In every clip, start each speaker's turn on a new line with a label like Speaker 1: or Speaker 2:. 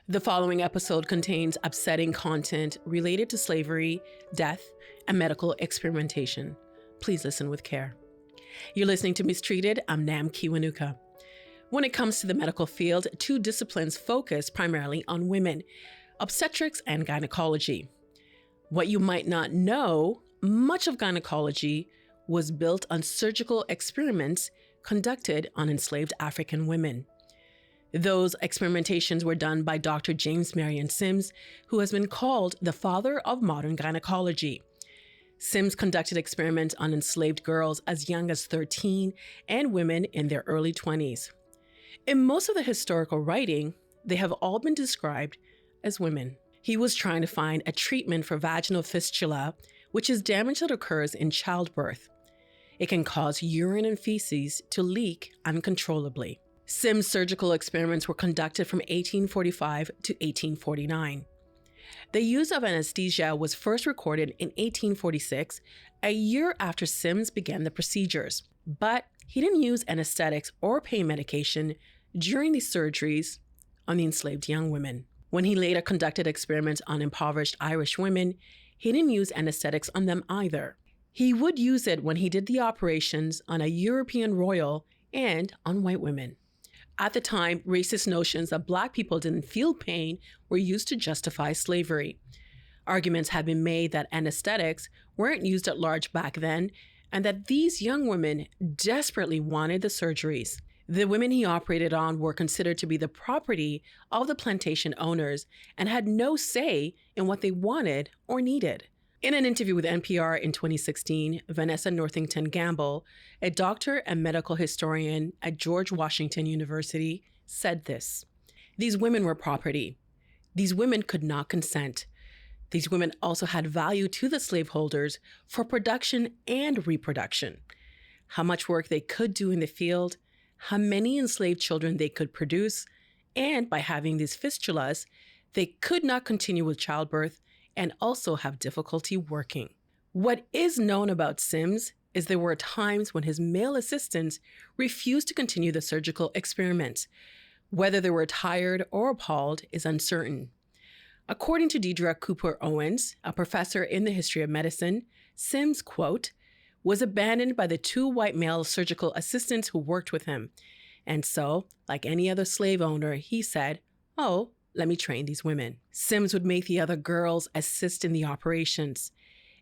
Speaker 1: The following episode contains upsetting content related to slavery, death, and medical experimentation. Please listen with care. You're listening to Mistreated. I'm Nam Kiwanuka. When it comes to the medical field, two disciplines focus primarily on women: obstetrics and gynecology. What you might not know, much of gynecology was built on surgical experiments conducted on enslaved African women. Those experimentations were done by Doctor James Marion Sims, who has been called the father of modern gynecology. Sims conducted experiments on enslaved girls as young as 13 and women in their early 20s. In most of the historical writing, they have all been described as women. He was trying to find a treatment for vaginal fistula, which is damage that occurs in childbirth. It can cause urine and feces to leak uncontrollably. Sims' surgical experiments were conducted from 1845 to 1849. The use of anesthesia was first recorded in 1846, a year after Sims began the procedures. But he didn't use anesthetics or pain medication during the surgeries on the enslaved young women. When he later conducted experiments on impoverished Irish women, he didn't use anesthetics on them either. He would use it when he did the operations on a European royal and on white women. At the time, racist notions that Black people didn't feel pain were used to justify slavery. Arguments have been made that anesthetics weren't used at large back then, and that these young women desperately wanted the surgeries. The women he operated on were considered to be the property of the plantation owners and had no say in what they wanted or needed. In an interview with NPR in 2016, Vanessa Northington Gamble, a doctor and medical historian at George Washington University, said this: "These women were property. These women could not consent. These women also had value to the slaveholders for production and reproduction. How much work they could do in the field, how many enslaved children they could produce, and by having these fistulas, they could not continue with childbirth and also have difficulty working." What is known about Sims is there were times when his male assistants refused to continue the surgical experiments. Whether they were tired or appalled is uncertain. According to Deidre Cooper Owens, a professor in the history of medicine, Sims, quote, was abandoned by the two white male surgical assistants who worked with him. And so, like any other slave owner, he said, "Oh, let me train these women." Sims would make the other girls assist in the operations.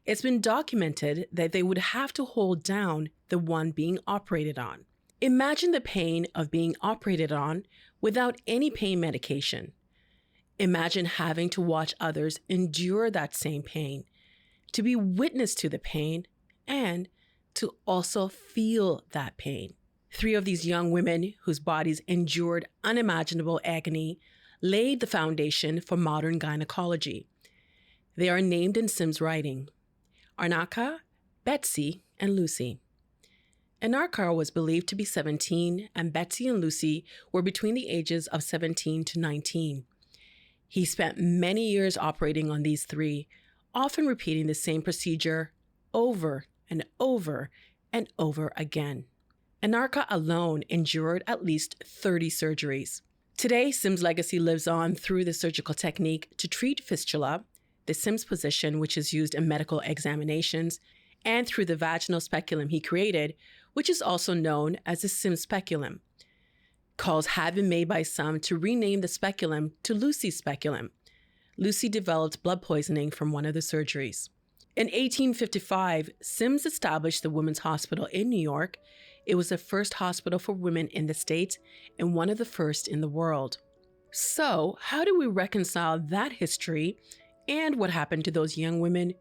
Speaker 1: It's been documented that they would have to hold down the one being operated on. Imagine the pain of being operated on without any pain medication. Imagine having to watch others endure that same pain, to be witness to the pain, and to also feel that pain. 3 of these young women whose bodies endured unimaginable agony laid the foundation for modern gynecology. They are named in Sims' writing: Anarcha, Betsy, and Lucy. Anarcha was believed to be 17, and Betsy and Lucy were between the ages of 17 to 19. He spent many years operating on these 3, often repeating the same procedure over and over and over again. Anarcha alone endured at least 30 surgeries. Today, Sims' legacy lives on through the surgical technique to treat fistula, the Sims position, which is used in medical examinations, and through the vaginal speculum he created, which is also known as the Sims speculum. Calls have been made by some to rename the speculum to Lucy's speculum. Lucy developed blood poisoning from one of the surgeries. In 1855, Sims established the Women's Hospital in New York. It was the first hospital for women in the States and one of the first in the world. So, how do we reconcile that history and what happened to those young women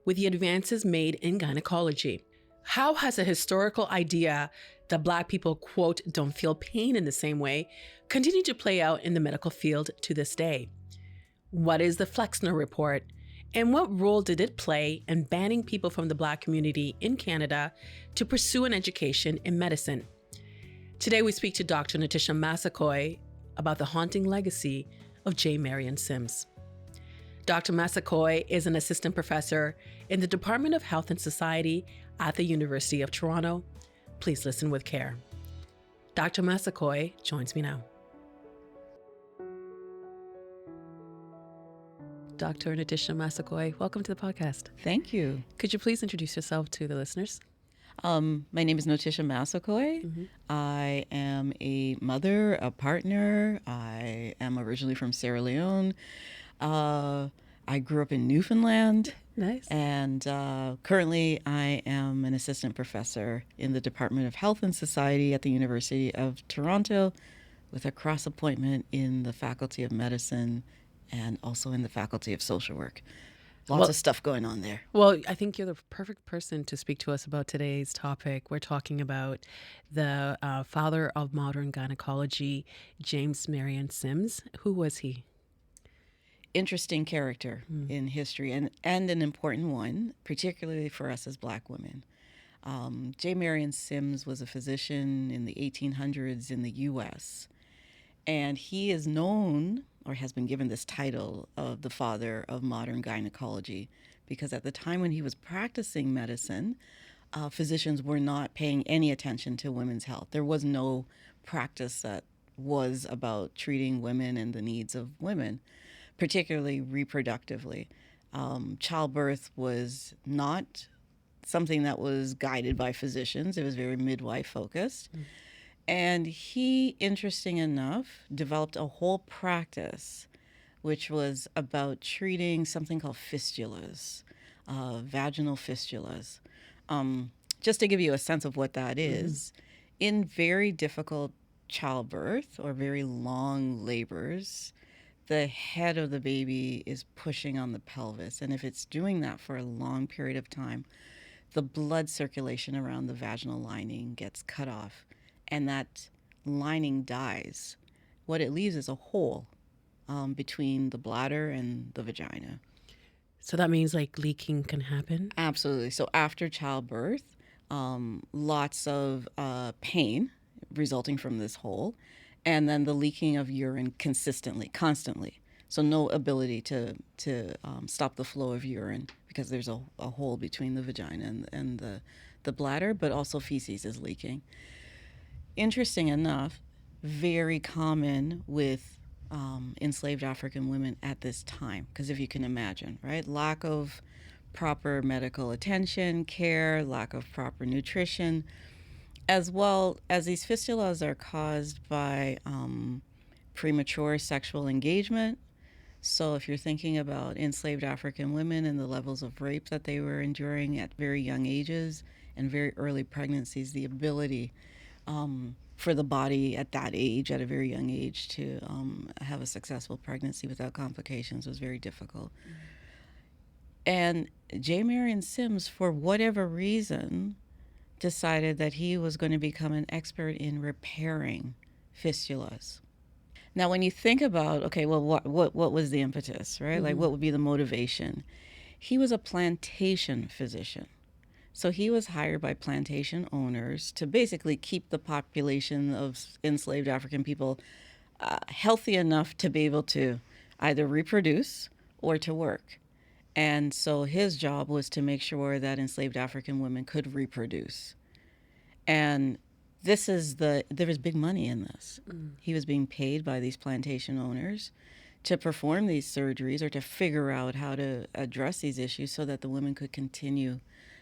Speaker 1: with the advances made in gynecology? How has a historical idea that Black people, quote, don't feel pain in the same way continued to play out in the medical field to this day? What is the Flexner Report? And what role did it play in banning people from the Black community in Canada to pursue an education in medicine? Today, we speak to Dr. Natisha Massaquoi about the haunting legacy of J. Marion Sims. Dr. Massaquoi is an assistant professor in the Department of Health and Society at the University of Toronto. Please listen with care. Dr. Massaquoi joins me now. Dr. Natisha Massaquoi, welcome to the podcast.
Speaker 2: Thank you.
Speaker 1: Could you please introduce yourself to the listeners?
Speaker 2: My name is Natisha Massaquoi.
Speaker 1: Mm-hmm.
Speaker 2: I am a mother, a partner. I am originally from Sierra Leone. I grew up in Newfoundland.
Speaker 1: Nice.
Speaker 2: And currently I am an assistant professor in the Department of Health and Society at the University of Toronto with a cross appointment in the Faculty of Medicine and also in the Faculty of Social Work. Lots of stuff going on there.
Speaker 1: Well, I think you're the perfect person to speak to us about today's topic. We're talking about the father of modern gynecology, James Marion Sims. Who was he?
Speaker 2: Interesting character in history and an important one, particularly for us as Black women. J. Marion Sims was a physician in the 1800s in the U.S., and he is known, or has been given this title, of the father of modern gynecology, because at the time when he was practicing medicine, physicians were not paying any attention to women's health. There was no practice that was about treating women and the needs of women, particularly reproductively. Childbirth was not something that was guided by physicians. It was very midwife focused. And he, interesting enough, developed a whole practice which was about treating something called fistulas, vaginal fistulas. Just to give you a sense of what that is, in very difficult childbirth or very long labors, the head of the baby is pushing on the pelvis. And if it's doing that for a long period of time, the blood circulation around the vaginal lining gets cut off, and that lining dies. What it leaves is a hole between the bladder and the vagina.
Speaker 1: So that means like leaking can happen?
Speaker 2: Absolutely. So after childbirth, lots of pain resulting from this hole, and then the leaking of urine constantly. So no ability to stop the flow of urine because there's a hole between the vagina and the bladder, but also feces is leaking. Interesting enough, very common with enslaved African women at this time, because if you can imagine, right? Lack of proper medical attention, care, lack of proper nutrition, as well as these fistulas are caused by premature sexual engagement. So if you're thinking about enslaved African women and the levels of rape that they were enduring at very young ages and very early pregnancies, the ability for the body at that age, at a very young age, to have a successful pregnancy without complications was very difficult. And J. Marion Sims, for whatever reason, decided that he was going to become an expert in repairing fistulas. Now, when you think about, okay, well, what was the impetus, right? Like, what would be the motivation? He was a plantation physician. So he was hired by plantation owners to basically keep the population of enslaved African people healthy enough to be able to either reproduce or to work. And so his job was to make sure that enslaved African women could reproduce. And there was big money in this. He was being paid by these plantation owners to perform these surgeries or to figure out how to address these issues so that the women could continue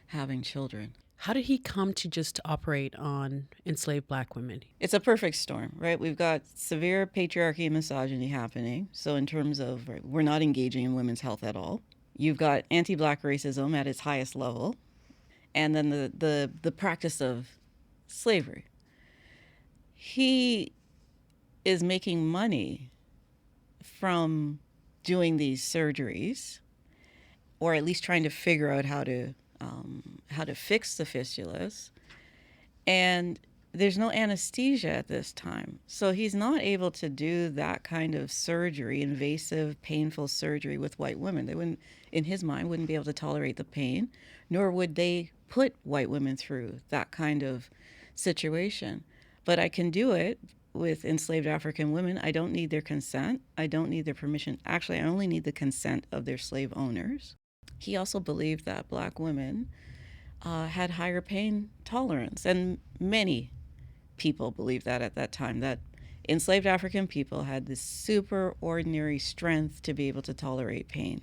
Speaker 2: having children.
Speaker 1: How did he come to just operate on enslaved Black women?
Speaker 2: It's a perfect storm, right? We've got severe patriarchy and misogyny happening. So in terms of, we're not engaging in women's health at all. You've got anti-Black racism at its highest level. And then the practice of slavery. He is making money from doing these surgeries, or at least trying to figure out how to fix the fistulas. And there's no anesthesia at this time. So he's not able to do that kind of surgery, invasive, painful surgery with white women. They wouldn't, in his mind, wouldn't be able to tolerate the pain, nor would they put white women through that kind of situation. But I can do it with enslaved African women. I don't need their consent. I don't need their permission. Actually, I only need the consent of their slave owners. He also believed that Black women had higher pain tolerance, and many people believed that at that time, that enslaved African people had this super ordinary strength to be able to tolerate pain.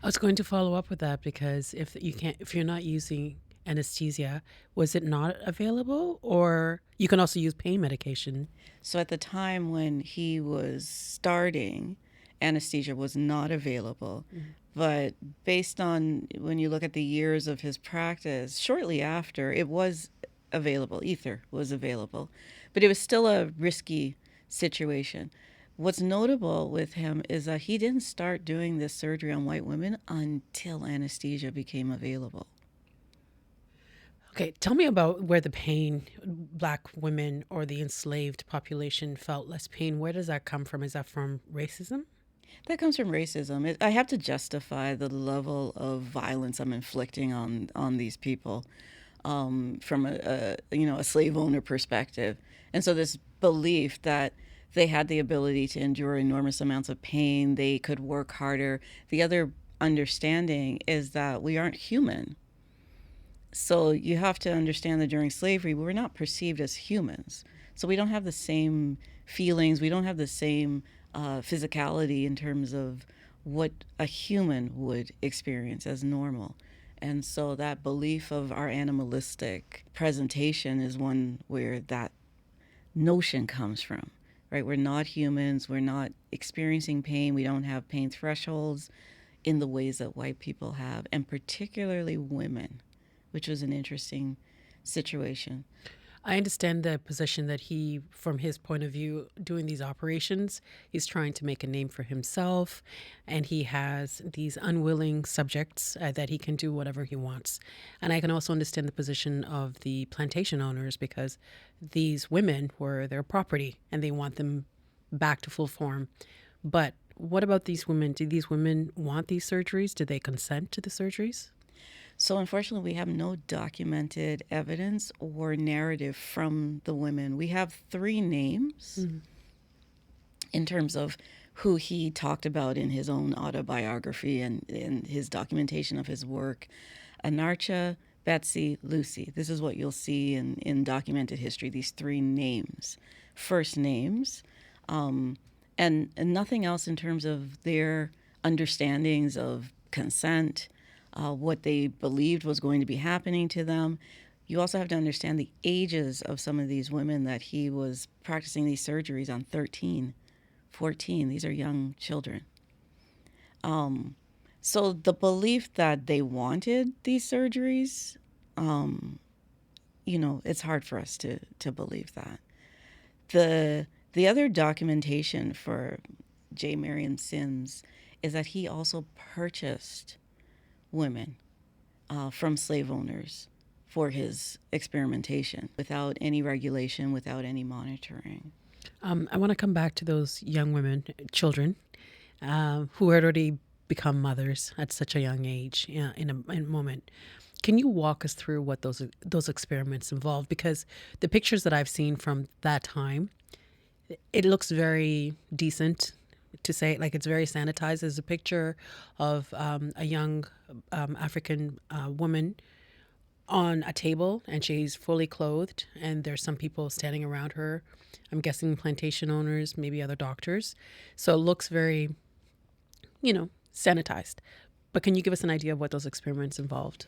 Speaker 1: I was going to follow up with that because if you're not using anesthesia, was it not available, or you can also use pain medication?
Speaker 2: So at the time when he was starting, anesthesia was not available. But based on when you look at the years of his practice, shortly after, it was available. Ether was available. But it was still a risky situation. What's notable with him is that he didn't start doing this surgery on white women until anesthesia became available.
Speaker 1: Okay, tell me about where the pain, Black women or the enslaved population felt less pain. Where does that come from? Is that from racism?
Speaker 2: That comes from racism. I have to justify the level of violence I'm inflicting on these people from a slave owner perspective. And so this belief that they had the ability to endure enormous amounts of pain, they could work harder. The other understanding is that we aren't human. So you have to understand that during slavery, we were not perceived as humans. So we don't have the same feelings. We don't have the same physicality in terms of what a human would experience as normal. And so that belief of our animalistic presentation is one where that notion comes from, right? We're not humans. We're not experiencing pain. We don't have pain thresholds in the ways that white people have, and particularly women, which was an interesting situation.
Speaker 1: I understand the position that he, from his point of view, doing these operations, he's trying to make a name for himself, and he has these unwilling subjects that he can do whatever he wants. And I can also understand the position of the plantation owners, because these women were their property and they want them back to full form. But what about these women? Do these women want these surgeries? Do they consent to the surgeries?
Speaker 2: So unfortunately, we have no documented evidence or narrative from the women. We have 3 names in terms of who he talked about in his own autobiography and in his documentation of his work. Anarcha, Betsy, Lucy. This is what you'll see in documented history, these 3 names, first names, and nothing else in terms of their understandings of consent, what they believed was going to be happening to them. You also have to understand the ages of some of these women that he was practicing these surgeries on: 13, 14. These are young children. So the belief that they wanted these surgeries, it's hard for us to believe that. The other documentation for J. Marion Sims is that he also purchased women from slave owners for his experimentation without any regulation, without any monitoring.
Speaker 1: I want to come back to those young women, children, who had already become mothers at such a young age in a moment. Can you walk us through what those experiments involved? Because the pictures that I've seen from that time, it looks very decent, to say it, like it's very sanitized. There's a picture of a young African woman on a table, and she's fully clothed, and there's some people standing around her. I'm guessing plantation owners, maybe other doctors. So it looks very, sanitized. But can you give us an idea of what those experiments involved?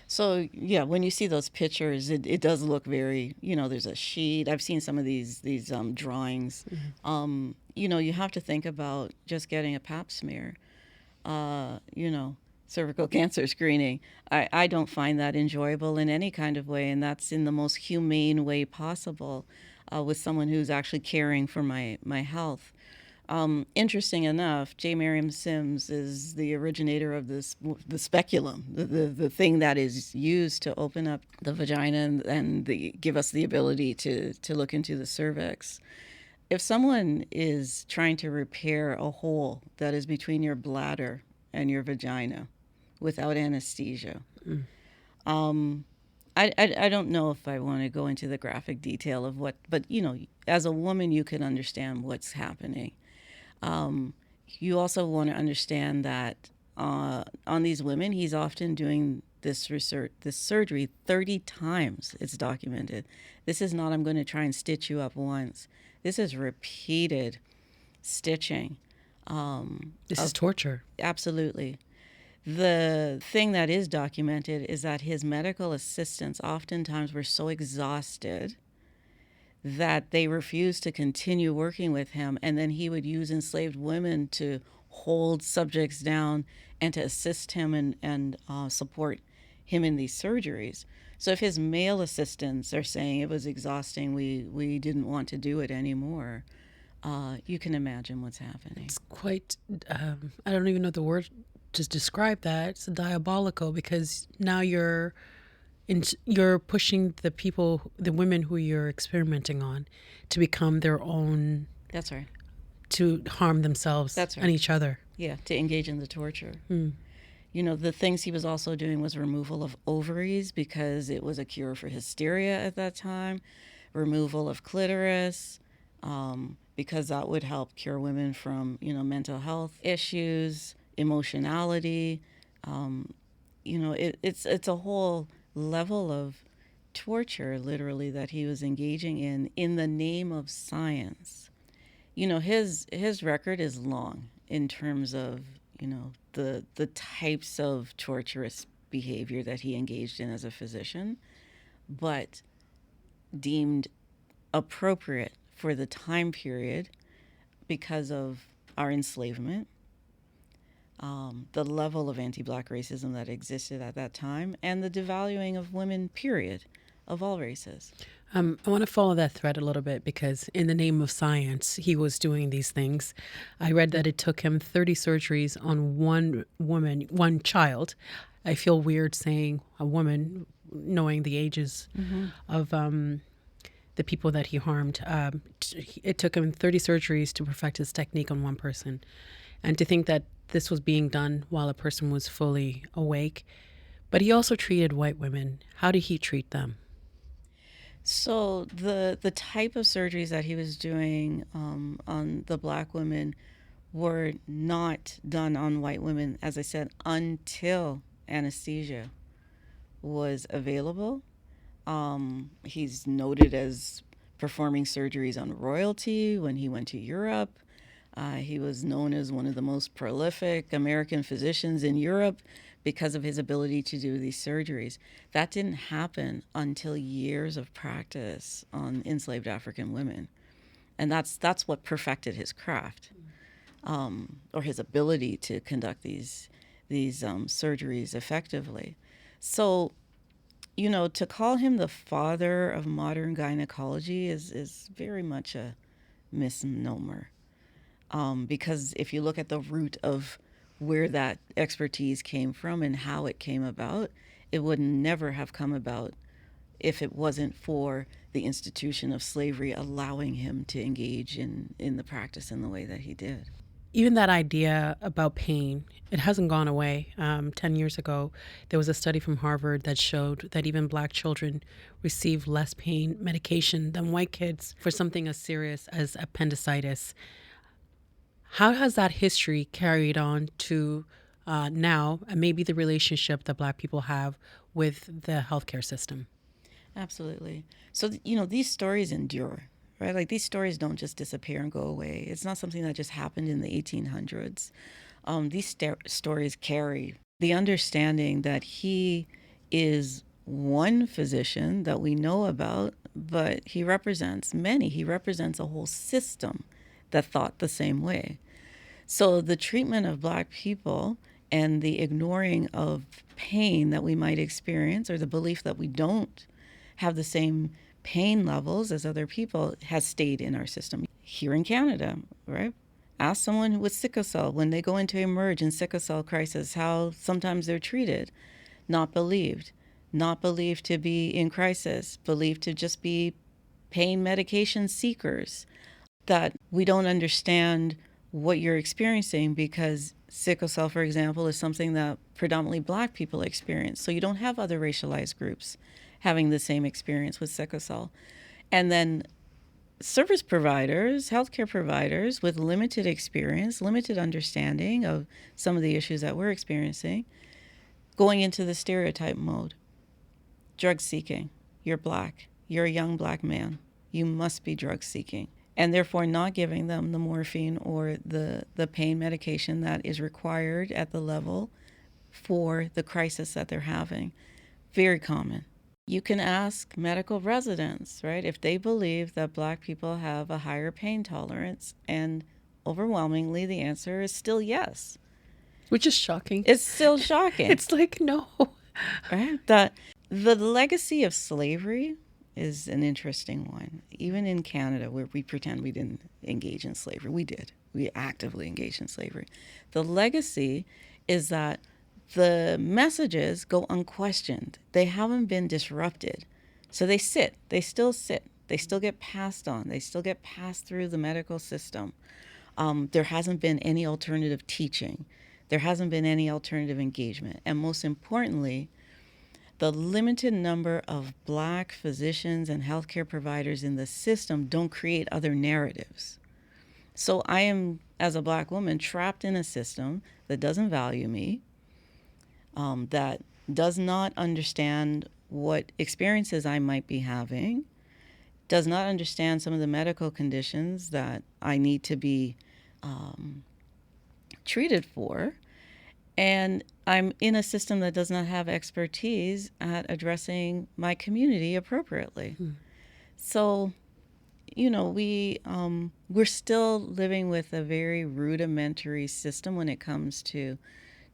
Speaker 2: So, yeah, when you see those pictures, it does look very, there's a sheet. I've seen some of these drawings. Mm-hmm. You have to think about just getting a pap smear, cervical cancer screening. I don't find that enjoyable in any kind of way, and that's in the most humane way possible with someone who's actually caring for my health. Interesting enough, J. Marion Sims is the originator of the speculum, the thing that is used to open up the vagina and give us the ability to look into the cervix. If someone is trying to repair a hole that is between your bladder and your vagina without anesthesia, I don't know if I want to go into the graphic detail of what, but as a woman, you can understand what's happening. You also want to understand that on these women, he's often doing this surgery 30 times. It's documented. This is not, I'm going to try and stitch you up once. This is repeated stitching.
Speaker 1: This is torture.
Speaker 2: Absolutely. The thing that is documented is that his medical assistants oftentimes were so exhausted that they refused to continue working with him, and then he would use enslaved women to hold subjects down and to assist him and support him in these surgeries. So if his male assistants are saying it was exhausting, we didn't want to do it anymore, you can imagine what's happening.
Speaker 1: It's quite, I don't even know the word to describe that. It's diabolical, because now you're pushing the people, the women who you're experimenting on, to become their own.
Speaker 2: That's right.
Speaker 1: To harm themselves.
Speaker 2: That's right.
Speaker 1: And each other.
Speaker 2: Yeah, to engage in the torture. You know, the things he was also doing was removal of ovaries, because it was a cure for hysteria at that time, removal of clitoris, because that would help cure women from, mental health issues, emotionality. It's a whole level of torture, literally, that he was engaging in the name of science. His record is long in terms of, the types of torturous behavior that he engaged in as a physician, but deemed appropriate for the time period because of our enslavement, the level of anti-Black racism that existed at that time, and the devaluing of women, period, of all races.
Speaker 1: I want to follow that thread a little bit, because in the name of science, he was doing these things. I read that it took him 30 surgeries on one woman, one child. I feel weird saying a woman, knowing the ages of the people that he harmed. It took him 30 surgeries to perfect his technique on one person. And to think that this was being done while a person was fully awake. But he also treated white women. How did he treat them?
Speaker 2: So the type of surgeries that he was doing on the Black women were not done on white women, as I said, until anesthesia was available. He's noted as performing surgeries on royalty when he went to Europe. He was known as one of the most prolific American physicians in Europe because of his ability to do these surgeries. That didn't happen until years of practice on enslaved African women. And that's what perfected his craft, or his ability to conduct these surgeries effectively. So, to call him the father of modern gynecology is very much a misnomer. Because if you look at the root of where that expertise came from and how it came about, it would never have come about if it wasn't for the institution of slavery allowing him to engage in the practice in the way that he did.
Speaker 1: Even that idea about pain, it hasn't gone away. 10 years ago, there was a study from Harvard that showed that even Black children receive less pain medication than white kids for something as serious as appendicitis. How has that history carried on to now, and maybe the relationship that Black people have with the healthcare system?
Speaker 2: Absolutely. So, these stories endure, right? Like, these stories don't just disappear and go away. It's not something that just happened in the 1800s. These stories carry the understanding that he is one physician that we know about, but he represents many. He represents a whole system that thought the same way. So the treatment of Black people and the ignoring of pain that we might experience, or the belief that we don't have the same pain levels as other people, has stayed in our system. Here in Canada, right? Ask someone with sickle cell when they go into emerge in sickle cell crisis, how sometimes they're treated. Not believed to be in crisis, believed to just be pain medication seekers. That we don't understand what you're experiencing, because sickle cell, for example, is something that predominantly Black people experience. So you don't have other racialized groups having the same experience with sickle cell. And then service providers, healthcare providers with limited experience, limited understanding of some of the issues that we're experiencing, going into the stereotype mode. Drug seeking. You're Black. You're a young Black man. You must be drug seeking. and therefore not giving them the morphine or the pain medication that is required at the level for the crisis that they're having. Very common. You can ask medical residents, right, if they believe that Black people have a higher pain tolerance, and overwhelmingly the answer is still yes.
Speaker 1: Which is shocking.
Speaker 2: It's still shocking.
Speaker 1: It's like, no.
Speaker 2: Right? The legacy of slavery is an interesting one. Even in Canada, where we pretend we didn't engage in slavery, we did. We actively engaged in slavery. The legacy is that the messages go unquestioned. They haven't been disrupted. So they sit. They still sit. They still get passed on. They still get passed through the medical system. There hasn't been any alternative teaching. There hasn't been any alternative engagement. And most importantly, the limited number of Black physicians and healthcare providers in the system don't create other narratives. So I am, as a Black woman, trapped in a system that doesn't value me, that does not understand what experiences I might be having, does not understand some of the medical conditions that I need to be treated for. And I'm in a system that does not have expertise at addressing my community appropriately. So, we're still living with a very rudimentary system when it comes to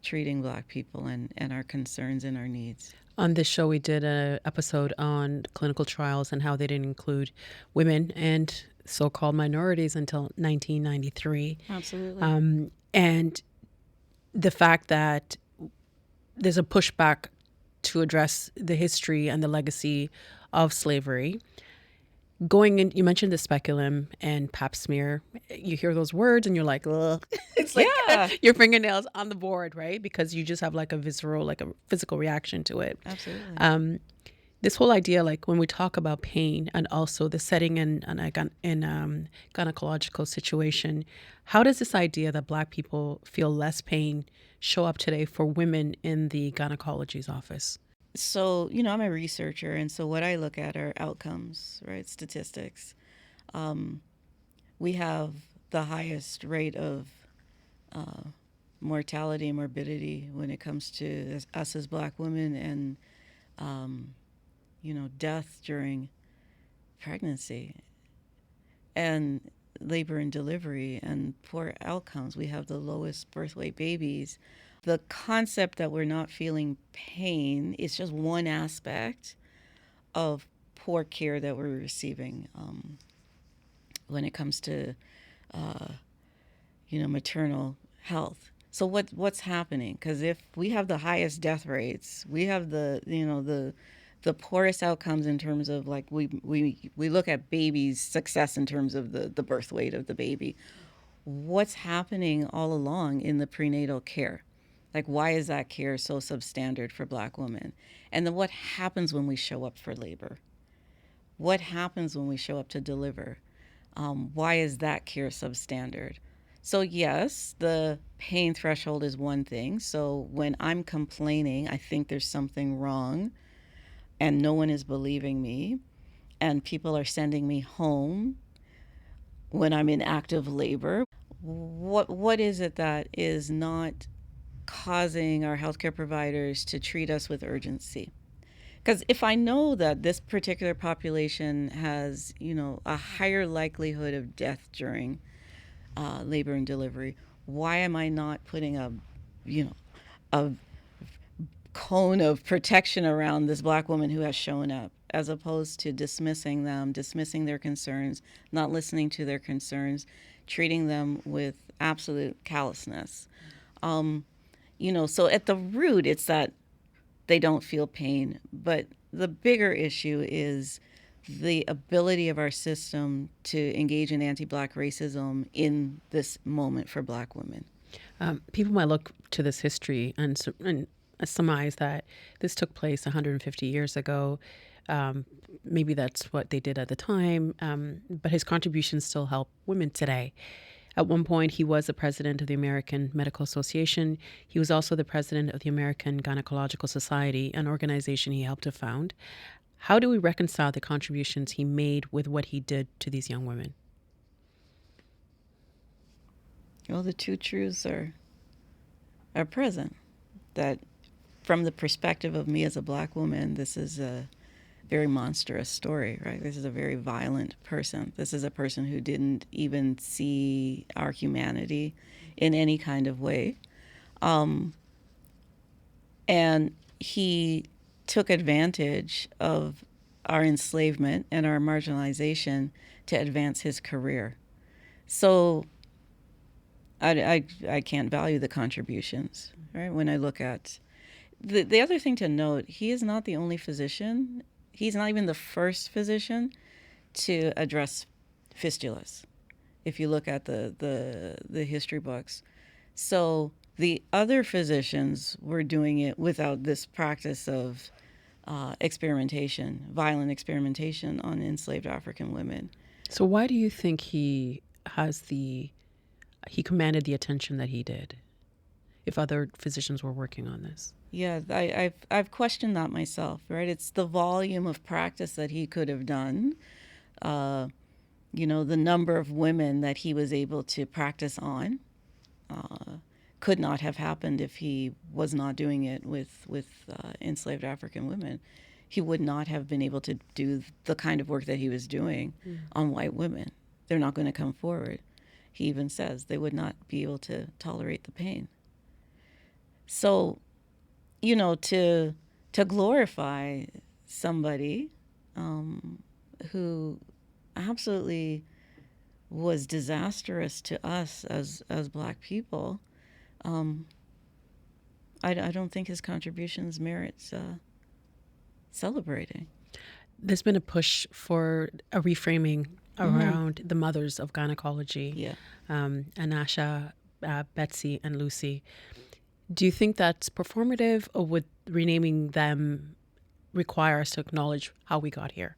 Speaker 2: treating Black people and our concerns and our needs.
Speaker 1: On this show, we did an episode on clinical trials and how they didn't include women and so-called minorities until 1993.
Speaker 2: Absolutely.
Speaker 1: And the fact that there's a pushback to address the history and the legacy of slavery. Going in, you mentioned the speculum and pap smear. You hear those words and you're like, ugh. It's like your fingernails on the board, right? Because you just have like a visceral, like a physical reaction to it.
Speaker 2: Absolutely.
Speaker 1: This whole idea, like when we talk about pain and also the setting in gynecological situation, how does this idea that Black people feel less pain show up today for women in the gynecology's office?
Speaker 2: So, I'm a researcher, and so what I look at are outcomes, right? Statistics. We have the highest rate of mortality and morbidity when it comes to us as Black women, and death during pregnancy and labor and delivery and poor outcomes. We have the lowest birth weight babies. The concept that we're not feeling pain is just one aspect of poor care that we're receiving when it comes to maternal health. So what's happening? Because if we have the highest death rates, we have the poorest outcomes in terms of, like, we look at babies' success in terms of the birth weight of the baby. What's happening all along in the prenatal care? Like, why is that care so substandard for Black women? And then what happens when we show up for labor? What happens when we show up to deliver? Why is that care substandard? So yes, the pain threshold is one thing. So when I'm complaining, I think there's something wrong, and no one is believing me, and people are sending me home when I'm in active labor. What is it that is not causing our healthcare providers to treat us with urgency? Because if I know that this particular population has, a higher likelihood of death during labor and delivery, why am I not putting a cone of protection around this Black woman who has shown up, as opposed to dismissing them, dismissing their concerns, not listening to their concerns, treating them with absolute callousness? So at the root, it's that they don't feel pain. But the bigger issue is the ability of our system to engage in anti-Black racism in this moment for Black women.
Speaker 1: People might look to this history and surmise that this took place 150 years ago. Maybe that's what they did at the time, but his contributions still help women today. At one point, he was the president of the American Medical Association. He was also the president of the American Gynaecological Society, an organization he helped to found. How do we reconcile the contributions he made with what he did to these young women?
Speaker 2: Well, the two truths are present. That from the perspective of me as a Black woman, this is a very monstrous story, right? This is a very violent person. This is a person who didn't even see our humanity in any kind of way. And he took advantage of our enslavement and our marginalization to advance his career. So I can't value the contributions, right? When I look at the other thing to note, he is not the only physician. He's not even the first physician to address fistulas, if you look at the history books. So the other physicians were doing it without this practice of experimentation, violent experimentation on enslaved African women.
Speaker 1: So why do you think he commanded the attention that he did, if other physicians were working on this?
Speaker 2: Yeah, I've questioned that myself, right? It's the volume of practice that he could have done, the number of women that he was able to practice on could not have happened if he was not doing it with enslaved African women. He would not have been able to do the kind of work that he was doing on white women. They're not going to come forward. He even says they would not be able to tolerate the pain. So, to glorify somebody who absolutely was disastrous to us as Black people, I don't think his contributions merits celebrating.
Speaker 1: There's been a push for a reframing around the mothers of gynecology,
Speaker 2: Yeah.
Speaker 1: Anarcha, Betsy, and Lucy. Do you think that's performative, or would renaming them require us to acknowledge how we got here?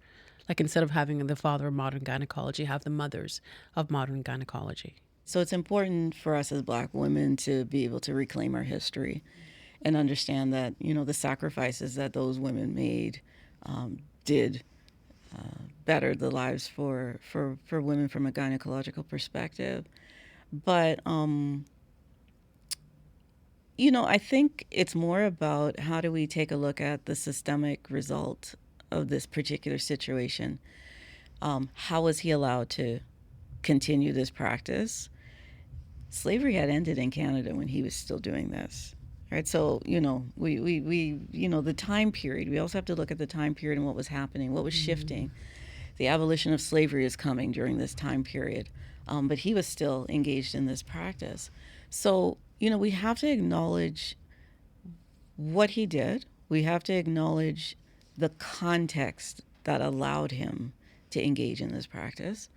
Speaker 1: Like, instead of having the father of modern gynecology, have the mothers of modern gynecology.
Speaker 2: So it's important for us as Black women to be able to reclaim our history and understand that, the sacrifices that those women made did better the lives for women from a gynecological perspective. But, I think it's more about how do we take a look at the systemic result of this particular situation. How was he allowed to continue this practice? Slavery had ended in Canada when he was still doing this, right? So, we the time period, we also have to look at the time period and what was happening, what was shifting. The abolition of slavery is coming during this time period, but he was still engaged in this practice. So, we have to acknowledge what he did. We have to acknowledge the context that allowed him to engage in this practice.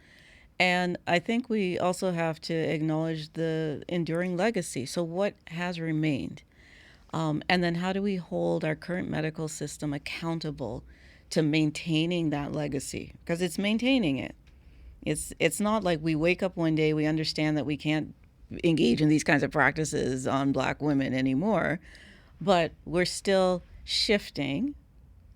Speaker 2: And I think we also have to acknowledge the enduring legacy. So what has remained? And then how do we hold our current medical system accountable to maintaining that legacy? Because it's maintaining it. It's not like we wake up one day, we understand that we can't engage in these kinds of practices on Black women anymore, but we're still shifting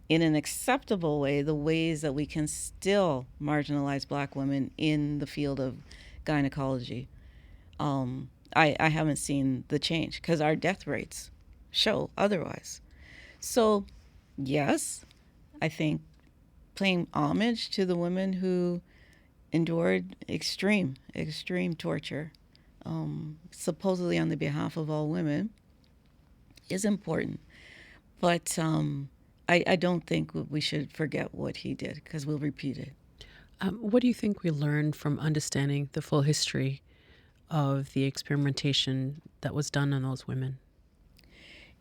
Speaker 2: in an acceptable way the ways that we can still marginalize Black women in the field of gynecology. I haven't seen the change because our death rates show otherwise. So yes, I think paying homage to the women who endured extreme torture, supposedly on the behalf of all women, is important. But I don't think we should forget what he did, because we'll repeat it.
Speaker 1: What do you think we learned from understanding the full history of the experimentation that was done on those women?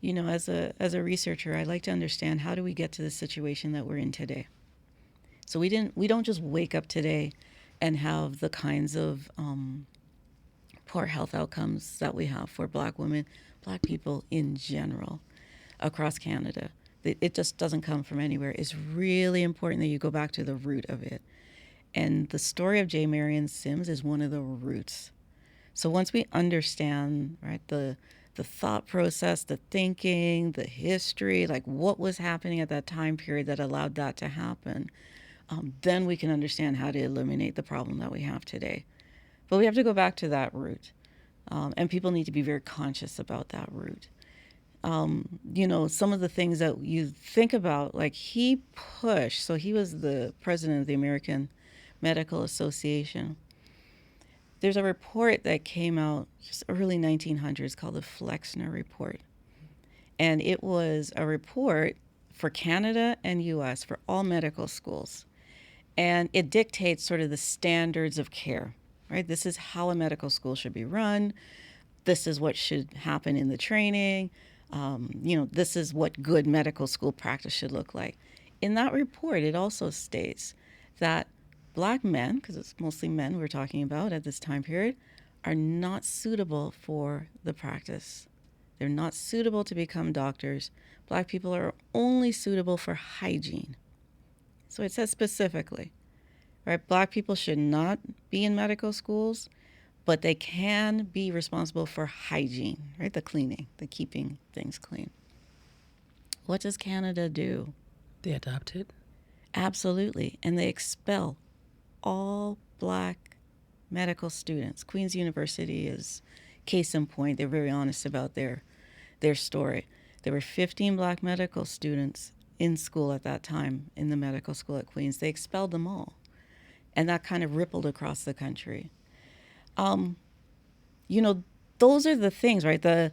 Speaker 2: As a researcher, I like to understand, how do we get to the situation that we're in today? So we don't just wake up today and have the kinds of poor health outcomes that we have for Black women, Black people in general, across Canada. It just doesn't come from anywhere. It's really important that you go back to the root of it. And the story of J. Marion Sims is one of the roots. So once we understand, right, the thought process, the thinking, the history, like what was happening at that time period that allowed that to happen, then we can understand how to eliminate the problem that we have today. But we have to go back to that root. And people need to be very conscious about that route. Some of the things that you think about, like he pushed, so he was the president of the American Medical Association. There's a report that came out just early 1900s called the Flexner Report. And it was a report for Canada and US for all medical schools. And it dictates sort of the standards of care, right? This is how a medical school should be run. This is what should happen in the training. This is what good medical school practice should look like. In that report, it also states that Black men, because it's mostly men we're talking about at this time period, are not suitable for the practice. They're not suitable to become doctors. Black people are only suitable for hygiene. So it says specifically, right? Black people should not be in medical schools, but they can be responsible for hygiene, right? The cleaning, the keeping things clean. What does Canada do?
Speaker 1: They adopt it.
Speaker 2: Absolutely. And they expel all Black medical students. Queen's University is case in point. They're very honest about their story. There were 15 Black medical students in school at that time, in the medical school at Queen's. They expelled them all. And that kind of rippled across the country. Those are the things, right? The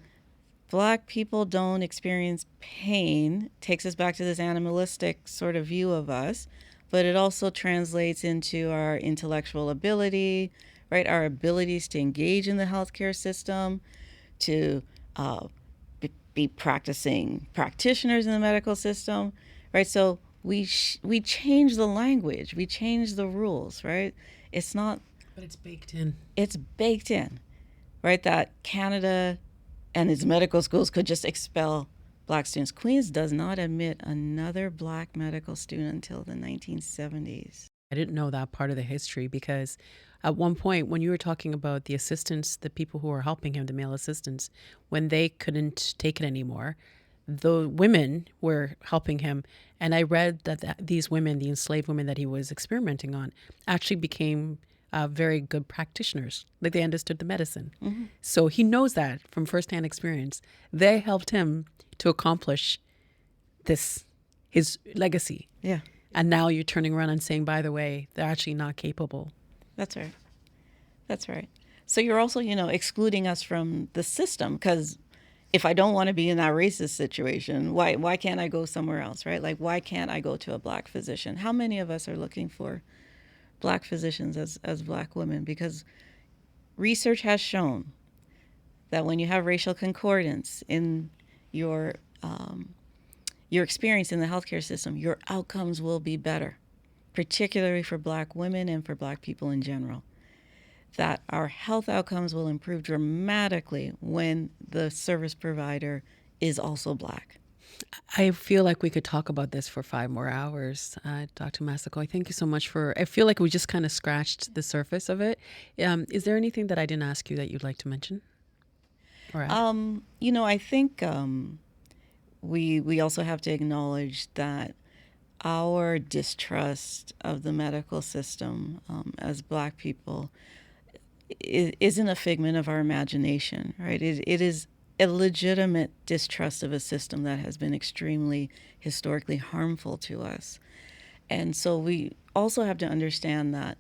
Speaker 2: Black people don't experience pain takes us back to this animalistic sort of view of us, but it also translates into our intellectual ability, right? Our abilities to engage in the healthcare system, to be practicing practitioners in the medical system, right? So we change the language, we change the rules, right? It's not.
Speaker 1: But it's baked in.
Speaker 2: It's baked in, right? That Canada and its medical schools could just expel Black students. Queen's does not admit another Black medical student until the 1970s.
Speaker 1: I didn't know that part of the history because at one point when you were talking about the assistants, the people who were helping him, the male assistants, when they couldn't take it anymore, the women were helping him. And I read that these women, the enslaved women that he was experimenting on, actually became very good practitioners. Like they understood the medicine. Mm-hmm. So he knows that from firsthand experience. They helped him to accomplish his legacy.
Speaker 2: Yeah.
Speaker 1: And now you're turning around and saying, by the way, they're actually not capable.
Speaker 2: That's right. That's right. So you're also, excluding us from the system, because if I don't want to be in that racist situation, why can't I go somewhere else, right? Like, why can't I go to a Black physician? How many of us are looking for Black physicians as Black women? Because research has shown that when you have racial concordance in your experience in the healthcare system, your outcomes will be better, particularly for Black women and for Black people in general. That our health outcomes will improve dramatically when the service provider is also Black.
Speaker 1: I feel like we could talk about this for 5 more hours. Dr. Massaquoi, thank you so much I feel like we just kind of scratched the surface of it. Is there anything that I didn't ask you that you'd like to mention? Or add?
Speaker 2: I think we also have to acknowledge that our distrust of the medical system as Black people isn't a figment of our imagination, right? It is a legitimate distrust of a system that has been extremely historically harmful to us. And so we also have to understand that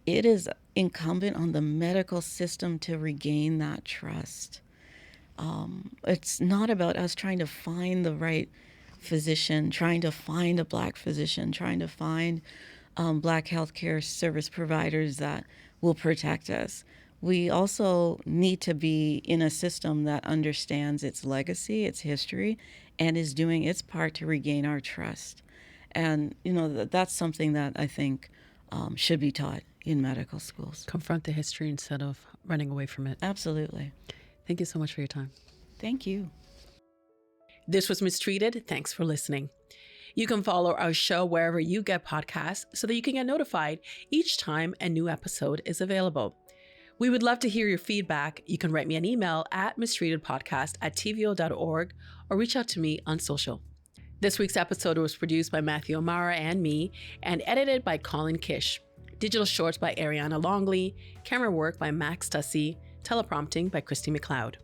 Speaker 2: it is incumbent on the medical system to regain that trust. It's not about us trying to find the right physician, trying to find a Black physician, trying to find Black healthcare service providers that will protect us. We also need to be in a system that understands its legacy, its history, and is doing its part to regain our trust. And, that's something that I think should be taught in medical schools.
Speaker 1: Confront the history instead of running away from it.
Speaker 2: Absolutely.
Speaker 1: Thank you so much for your time.
Speaker 2: Thank you.
Speaker 1: This was Mistreated. Thanks for listening. You can follow our show wherever you get podcasts so that you can get notified each time a new episode is available. We would love to hear your feedback. You can write me an email at mistreatedpodcast@tvo.org or reach out to me on social. This week's episode was produced by Matthew O'Mara and me and edited by Colin Kish. Digital shorts by Ariana Longley, camera work by Max Tussey, teleprompting by Christy McLeod.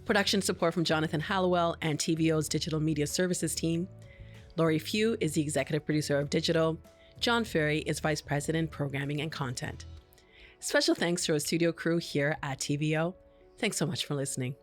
Speaker 1: Production support from Jonathan Hallowell and TVO's Digital Media Services team. Laurie Few is the executive producer of Digital. John Ferry is vice president, programming and content. Special thanks to our studio crew here at TVO. Thanks so much for listening.